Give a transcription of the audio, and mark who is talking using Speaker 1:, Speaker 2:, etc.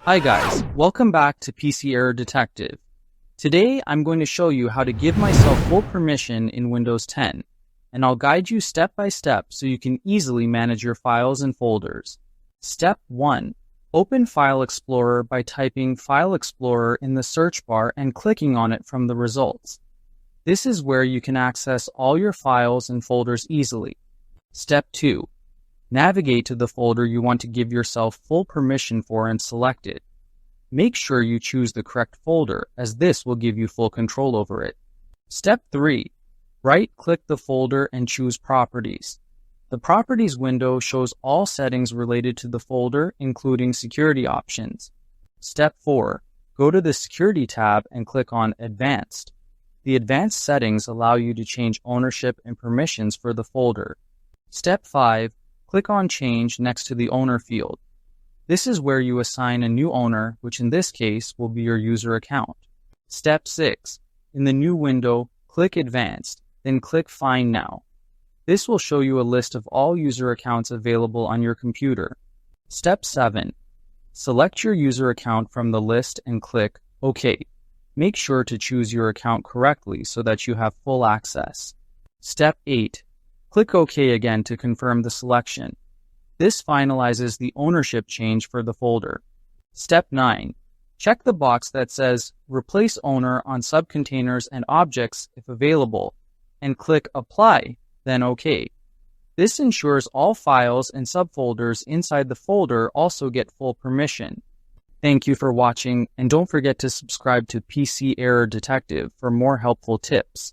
Speaker 1: Hi guys, welcome back to PC Error Detective. Today I'm going to show you how to give myself full permission in Windows 10, and I'll guide you step by step so you can easily manage your files and folders. Step 1. Open File Explorer by typing File Explorer in the search bar and clicking on it from the results. This is where you can access all your files and folders easily. Step 2. Navigate to the folder you want to give yourself full permission for and select it. Make sure you choose the correct folder, as this will give you full control over it. Step 3. Right-click the folder and choose Properties. The Properties window shows all settings related to the folder, including security options. Step 4. Go to the Security tab and click on Advanced. The Advanced settings allow you to change ownership and permissions for the folder. Step 5. Click on Change next to the Owner field. This is where you assign a new owner, which in this case will be your user account. Step 6. In the new window, click Advanced, then click Find Now. This will show you a list of all user accounts available on your computer. Step 7. Select your user account from the list and click OK. Make sure to choose your account correctly so that you have full access. Step 8. Click OK again to confirm the selection. This finalizes the ownership change for the folder. Step 9. Check the box that says Replace Owner on Subcontainers and Objects if available, and click Apply, then OK. This ensures all files and subfolders inside the folder also get full permission. Thank you for watching, and don't forget to subscribe to PC Error Detective for more helpful tips.